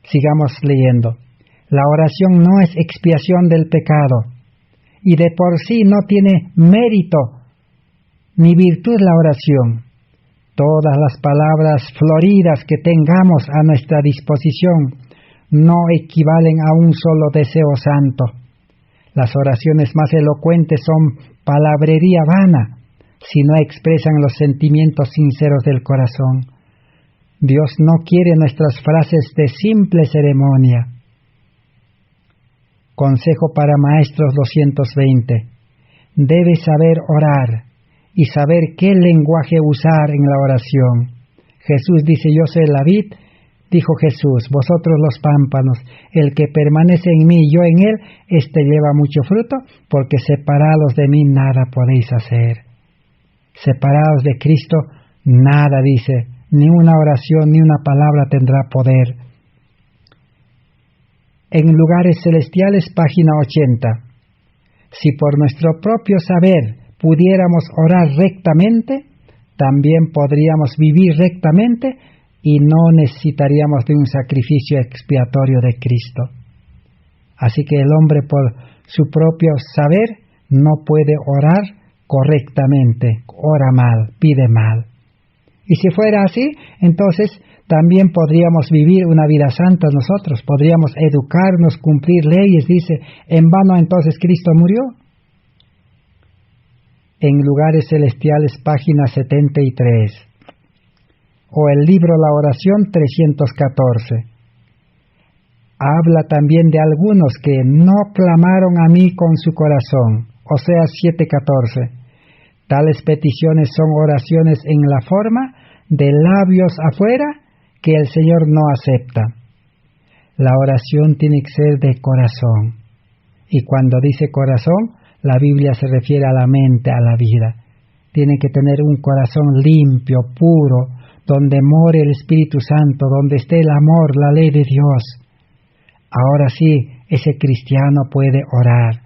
Sigamos leyendo. La oración no es expiación del pecado, y de por sí no tiene mérito ni virtud la oración. Todas las palabras floridas que tengamos a nuestra disposición no equivalen a un solo deseo santo. Las oraciones más elocuentes son palabrería vana, si no expresan los sentimientos sinceros del corazón. Dios no quiere nuestras frases de simple ceremonia. Consejo para Maestros 220. Debes saber orar y saber qué lenguaje usar en la oración. Jesús dice, yo soy la vid. Dijo Jesús, vosotros los pámpanos, el que permanece en mí y yo en él, éste lleva mucho fruto, porque separados de mí nada podéis hacer. Separados de Cristo, nada, dice, ni una oración, ni una palabra tendrá poder. En Lugares Celestiales, página 80. Si por nuestro propio saber pudiéramos orar rectamente, también podríamos vivir rectamente, y no necesitaríamos de un sacrificio expiatorio de Cristo. Así que el hombre por su propio saber no puede orar correctamente, ora mal, pide mal. Y si fuera así, entonces también podríamos vivir una vida santa nosotros, podríamos educarnos, cumplir leyes, dice, ¿en vano entonces Cristo murió? En Lugares Celestiales, página 73. O el libro La Oración 314. Habla también de algunos que no clamaron a mí con su corazón. Oseas 7:14. Tales peticiones son oraciones en la forma de labios afuera que el Señor no acepta. La oración tiene que ser de corazón. Y cuando dice corazón, La Biblia se refiere a la mente, a la vida. Tiene que tener un corazón limpio, puro, donde more el Espíritu Santo, donde esté el amor, la ley de Dios. Ahora sí, ese cristiano puede orar.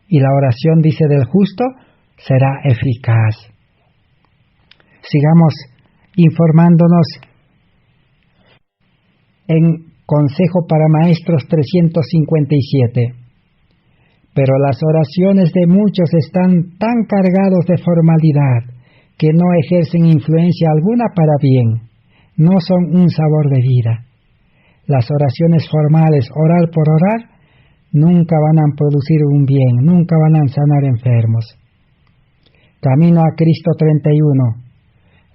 Y la oración, dice, del justo será eficaz. Sigamos informándonos en Consejo para Maestros 357. Pero las oraciones de muchos están tan cargados de formalidad que no ejercen influencia alguna para bien, no son un sabor de vida. Las oraciones formales, orar por orar, nunca van a producir un bien, nunca van a sanar enfermos. Camino a Cristo 31.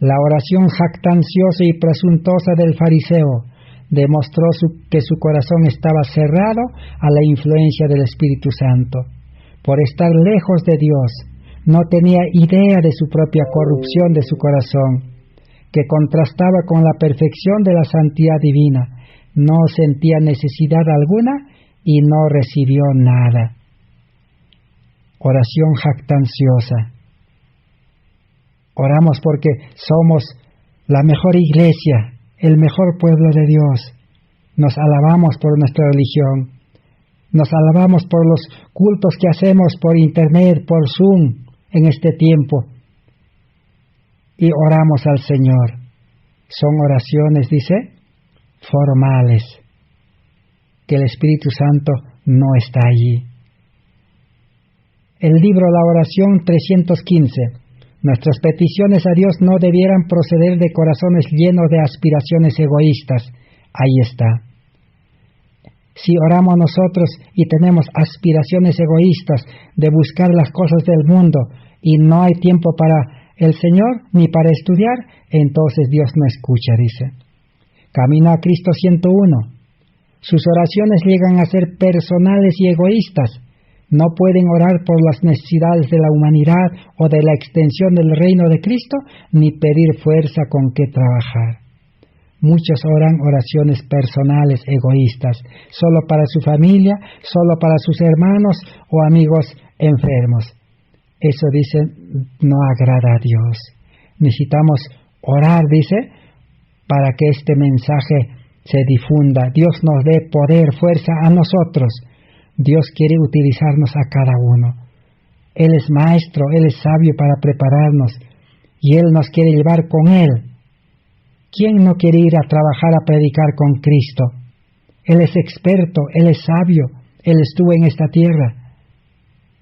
La oración jactanciosa y presuntuosa del fariseo demostró que su corazón estaba cerrado a la influencia del Espíritu Santo. Por estar lejos de Dios, no tenía idea de su propia corrupción de su corazón, que contrastaba con la perfección de la santidad divina. No sentía necesidad alguna y no recibió nada. Oración jactanciosa. Oramos porque somos la mejor iglesia, el mejor pueblo de Dios. Nos alabamos por nuestra religión. Nos alabamos por los cultos que hacemos por internet, por Zoom, en este tiempo. Y oramos al Señor. Son oraciones, dice, formales, que el Espíritu Santo no está allí. El libro La Oración 315. Nuestras peticiones a Dios no debieran proceder de corazones llenos de aspiraciones egoístas. Ahí está. Si oramos nosotros y tenemos aspiraciones egoístas de buscar las cosas del mundo y no hay tiempo para el Señor ni para estudiar, entonces Dios no escucha, dice. Camino a Cristo 101. Sus oraciones llegan a ser personales y egoístas. No pueden orar por las necesidades de la humanidad o de la extensión del reino de Cristo, ni pedir fuerza con que trabajar. Muchos oran oraciones personales, egoístas, solo para su familia, solo para sus hermanos o amigos enfermos. Eso, dice, no agrada a Dios. Necesitamos orar, dice, para que este mensaje se difunda. Dios nos dé poder, fuerza a nosotros. Dios quiere utilizarnos a cada uno. Él es maestro, Él es sabio para prepararnos y Él nos quiere llevar con Él. ¿Quién no quiere ir a trabajar a predicar con Cristo? Él es experto, Él es sabio, Él estuvo en esta tierra.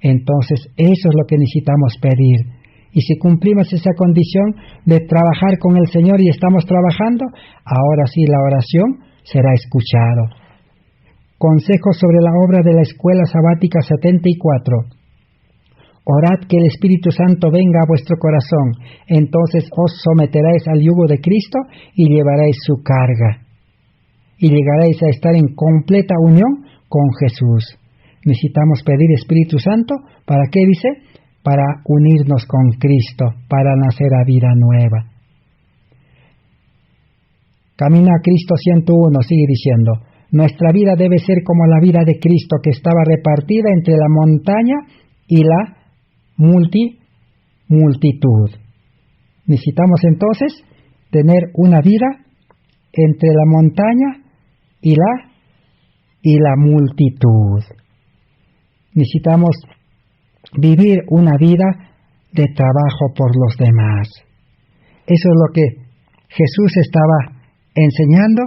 Entonces, eso es lo que necesitamos pedir. Y si cumplimos esa condición de trabajar con el Señor y estamos trabajando, ahora sí la oración será escuchada. Consejo sobre la obra de la Escuela Sabática 74. Orad que el Espíritu Santo venga a vuestro corazón, entonces os someteréis al yugo de Cristo y llevaréis su carga. Y llegaréis a estar en completa unión con Jesús. Necesitamos pedir Espíritu Santo, ¿para qué dice? Para unirnos con Cristo, para nacer a vida nueva. Camino a Cristo 101, sigue diciendo. Nuestra vida debe ser como la vida de Cristo, que estaba repartida entre la montaña y la multitud. Necesitamos entonces tener una vida entre la montaña y la multitud. Necesitamos vivir una vida de trabajo por los demás. Eso es lo que Jesús estaba enseñando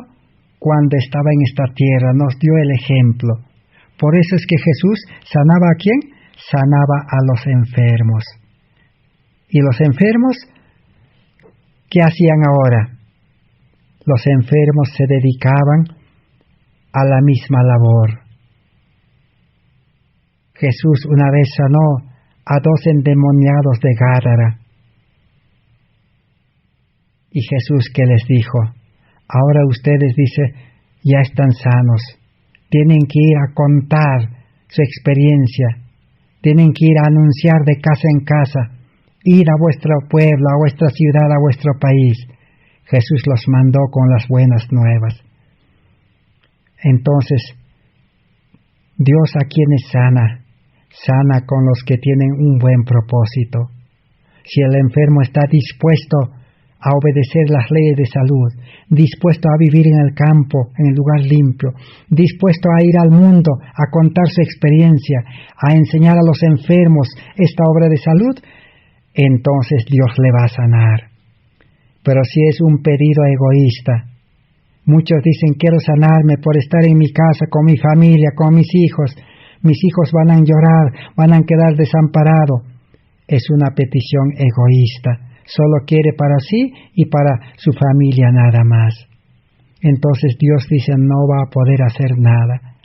cuando estaba en esta tierra, nos dio el ejemplo. Por eso es que Jesús sanaba ¿a quién? Sanaba a los enfermos. ¿Y los enfermos qué hacían ahora? Los enfermos se dedicaban a la misma labor. Jesús una vez sanó a 2 endemoniados de Gádara. Y Jesús, ¿qué les dijo? Ahora ustedes, dice, ya están sanos. Tienen que ir a contar su experiencia. Tienen que ir a anunciar de casa en casa. Ir a vuestro pueblo, a vuestra ciudad, a vuestro país. Jesús los mandó con las buenas nuevas. Entonces, Dios a quienes sana, sana con los que tienen un buen propósito. Si el enfermo está dispuesto a obedecer las leyes de salud, dispuesto a vivir en el campo, en el lugar limpio, dispuesto a ir al mundo, a contar su experiencia, a enseñar a los enfermos esta obra de salud, entonces Dios le va a sanar. Pero si es un pedido egoísta, muchos dicen quiero sanarme por estar en mi casa, con mi familia, con mis hijos van a llorar, van a quedar desamparados. Es una petición egoísta. Solo quiere para sí y para su familia nada más. Entonces Dios dice no va a poder hacer nada.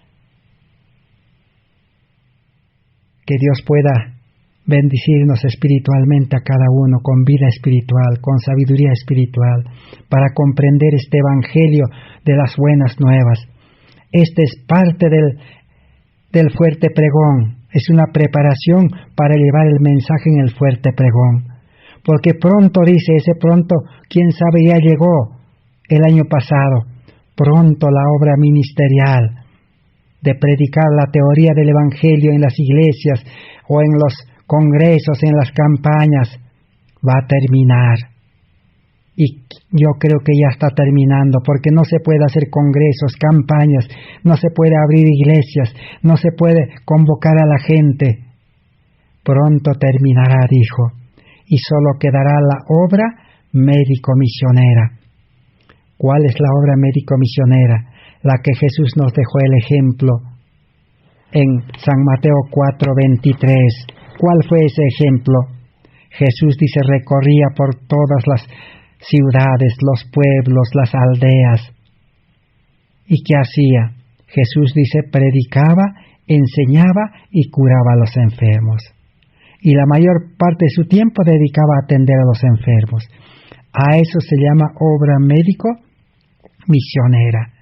Que Dios pueda bendecirnos espiritualmente a cada uno con vida espiritual, con sabiduría espiritual, para comprender este evangelio de las buenas nuevas. Este es parte del fuerte pregón, es una preparación para llevar el mensaje en el fuerte pregón. Porque pronto, dice, ese pronto, quién sabe, ya llegó el año pasado, pronto la obra ministerial de predicar la teoría del Evangelio en las iglesias o en los congresos, en las campañas, va a terminar. Y yo creo que ya está terminando, porque no se puede hacer congresos, campañas, no se puede abrir iglesias, no se puede convocar a la gente. Pronto terminará, dijo. Y solo quedará la obra médico-misionera. ¿Cuál es la obra médico-misionera? La que Jesús nos dejó el ejemplo en San Mateo 4:23. ¿Cuál fue ese ejemplo? Jesús dice recorría por todas las ciudades, los pueblos, las aldeas. ¿Y qué hacía? Jesús dice predicaba, enseñaba y curaba a los enfermos. Y la mayor parte de su tiempo dedicaba a atender a los enfermos. A eso se llama obra médico-misionera.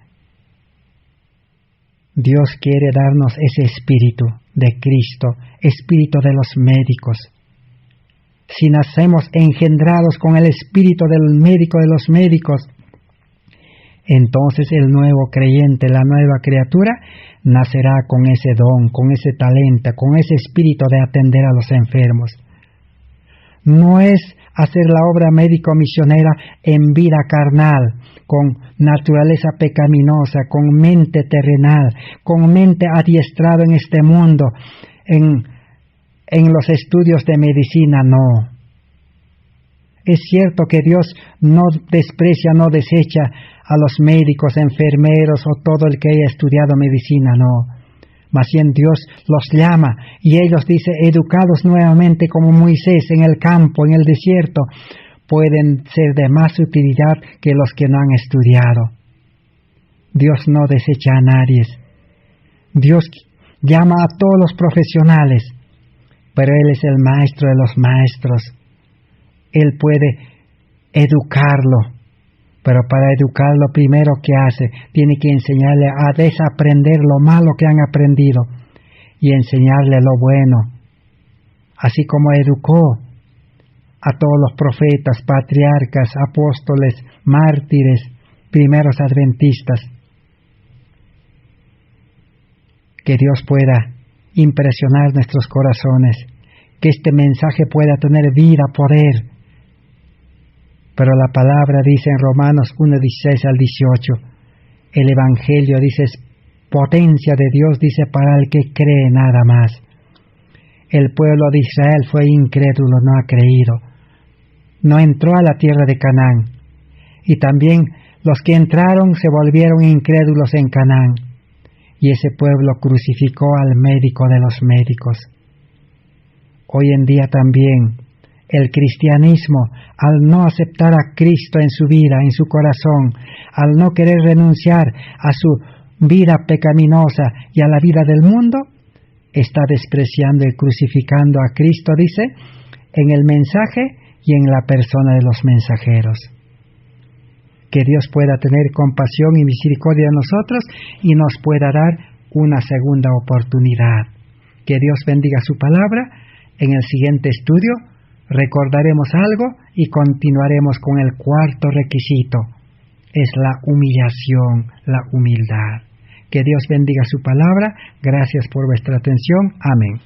Dios quiere darnos ese espíritu de Cristo, espíritu de los médicos. Si nacemos engendrados con el espíritu del médico de los médicos, entonces el nuevo creyente, la nueva criatura, nacerá con ese don, con ese talento, con ese espíritu de atender a los enfermos. No es hacer la obra médico-misionera en vida carnal, con naturaleza pecaminosa, con mente terrenal, con mente adiestrada en este mundo, en los estudios de medicina, no. Es cierto que Dios no desprecia, no desecha a los médicos, enfermeros o todo el que haya estudiado medicina, no. Más bien Dios los llama y ellos, dice, educados nuevamente como Moisés en el campo, en el desierto, pueden ser de más utilidad que los que no han estudiado. Dios no desecha a nadie. Dios llama a todos los profesionales, pero Él es el maestro de los maestros. Él puede educarlo, pero para educarlo primero que hace, tiene que enseñarle a desaprender lo malo que han aprendido y enseñarle lo bueno. Así como educó a todos los profetas, patriarcas, apóstoles, mártires, primeros adventistas. Que Dios pueda impresionar nuestros corazones, que este mensaje pueda tener vida, poder. Pero la palabra dice en Romanos 1:16 al 18, el Evangelio dice es potencia de Dios, dice para el que cree nada más. El pueblo de Israel fue incrédulo, no ha creído, no entró a la tierra de Canaán, y también los que entraron se volvieron incrédulos en Canaán, y ese pueblo crucificó al médico de los médicos. Hoy en día también el cristianismo, al no aceptar a Cristo en su vida, en su corazón, al no querer renunciar a su vida pecaminosa y a la vida del mundo, está despreciando y crucificando a Cristo, dice, en el mensaje y en la persona de los mensajeros. Que Dios pueda tener compasión y misericordia de nosotros y nos pueda dar una segunda oportunidad. Que Dios bendiga su palabra. En el siguiente estudio recordaremos algo y continuaremos con el cuarto requisito. Es la humillación, la humildad. Que Dios bendiga su palabra. Gracias por vuestra atención. Amén.